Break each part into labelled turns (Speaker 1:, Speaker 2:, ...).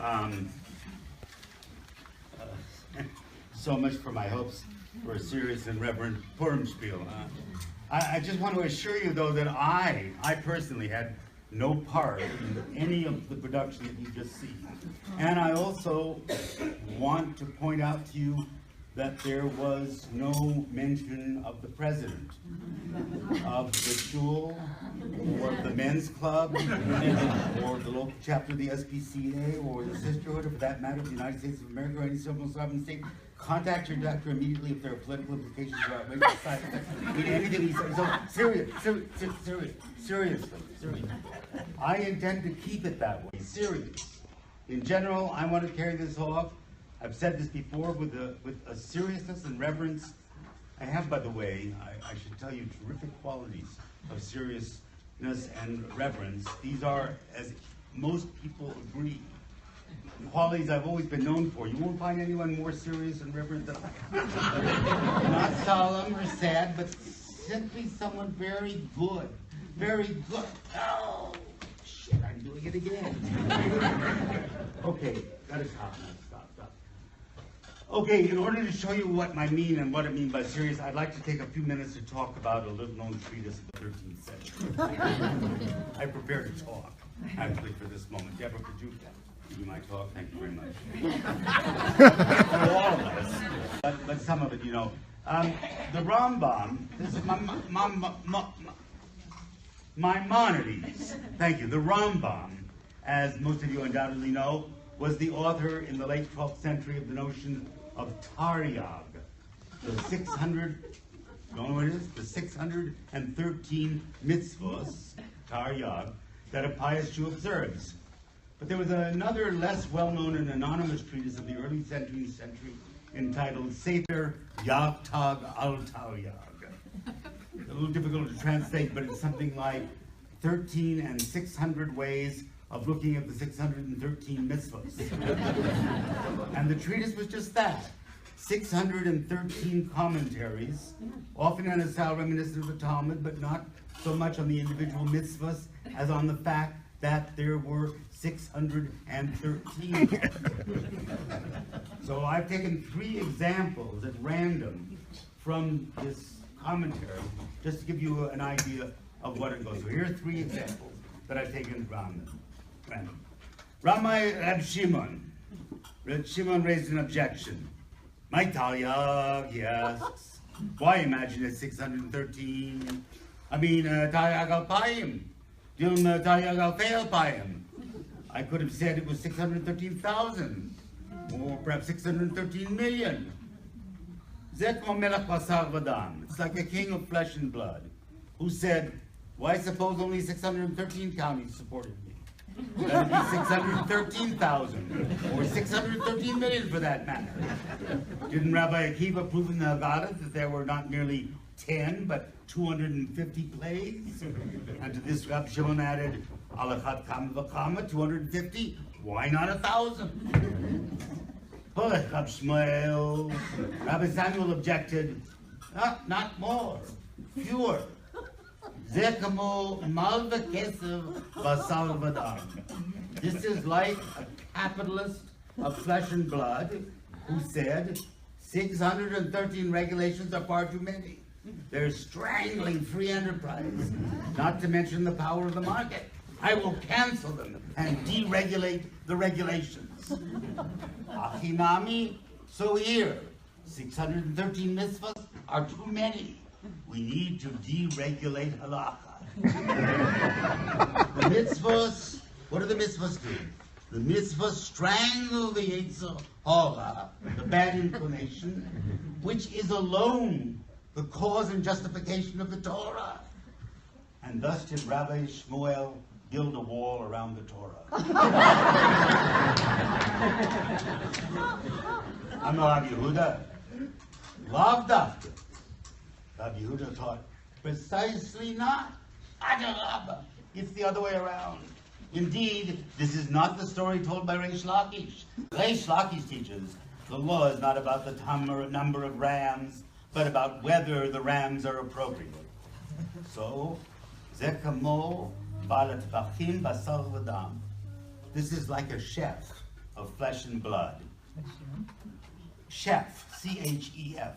Speaker 1: Um, so much for my hopes for a serious and reverent Purim Spiel. I just want to assure you, though, that I personally had no part in any of the production that you just see. And I also want to point out to you that there was no mention of the president, of the shul, or the men's club, or the local chapter of the SPCA, or the sisterhood, or for that matter, the United States of America, or any civil sovereign state. Contact your doctor immediately if there are political implications or outrageous side effects. I mean, anything he says. So seriously. I intend to keep it that way, serious. In general, I want to carry this off. I've said this before with a seriousness and reverence. I have, by the way, I should tell you, terrific qualities of seriousness and reverence. These are, as most people agree, qualities I've always been known for. You won't find anyone more serious and reverent than I am. Not solemn or sad, but simply someone very good. Very good. Oh, shit, I'm doing it again. Okay, gotta stop now. Stop. Okay, in order to show you what I mean and what I mean by serious, I'd like to take a few minutes to talk about a little-known treatise of the 13th century. I prepared to talk, actually, for this moment. Deborah, could you give me my talk? Thank you very much. For all of us, but some of it, you know. The Rambam, this is Maimonides. Thank you. The Rambam, as most of you undoubtedly know, was the author in the late 12th century of the notion of Taryag, the 600, you know what it is? The 613 mitzvahs, Taryag, that a pious Jew observes. But there was another less well-known and anonymous treatise of the early 17th century entitled Sefer Yavtag al Taryag. A little difficult to translate, but it's something like 13 and 600 ways of looking at the 613 mitzvahs. And the treatise was just that, 613 commentaries, often in a style reminiscent of the Talmud, but not so much on the individual mitzvahs as on the fact that there were 613. So I've taken 3 examples at random from this commentary, just to give you an idea of what it goes. So here are 3 examples that I've taken from random. Ramai Reb Shimon. Reb Shimon raised an objection. My Taryag, he asks, why imagine it's 613? I mean, Taryag al Payim. Dilma Taryag al Fe'al Payim. I could have said it was 613,000, or perhaps 613 million. It's like a king of flesh and blood who said, why suppose only 613 counties supported me? That would be 613,000, or 613 million for that matter. Didn't Rabbi Akiva prove in the Haggadah that there were not merely 10, but 250 plagues? And to this, Rabbi Shimon added, Alachat Kama V'Kama, 250, why not 1,000? Rabbi Shmuel, Rabbi Samuel objected, not more, fewer. This is like a capitalist of flesh and blood who said 613 regulations are far too many. They're strangling free enterprise, not to mention the power of the market. I will cancel them and deregulate the regulations. Achinami, so here, 613 mitzvahs are too many. We need to deregulate halakha. The mitzvahs, what do the mitzvahs do? The mitzvahs strangle the Yetzer Hara, the bad inclination, which is alone the cause and justification of the Torah. And thus did Rabbi Shmuel build a wall around the Torah. Amar Rabbi Yehuda, lav dafka. Rabbi Yehuda taught, precisely not. Adarabba. It's the other way around. Indeed, this is not the story told by Reish Lakish. Reish Lakish teaches the law is not about the number of rams, but about whether the rams are appropriate. So, zekamo balat bachim basar v'dam. This is like a chef of flesh and blood. Chef, C-H-E-F,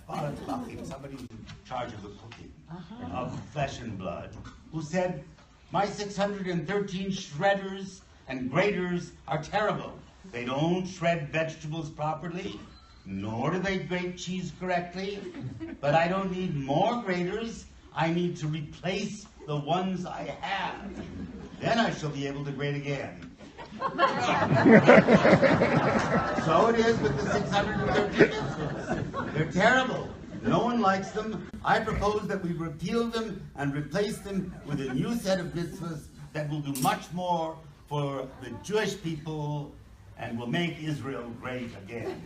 Speaker 1: somebody in charge of the cooking of flesh and blood, who said, my 613 shredders and graters are terrible. They don't shred vegetables properly, nor do they grate cheese correctly, but I don't need more graters. I need to replace the ones I have. Then I shall be able to grate again. So it is with the 613 mitzvahs. They're terrible. No one likes them. I propose that we repeal them and replace them with a new set of mitzvahs that will do much more for the Jewish people and will make Israel great again.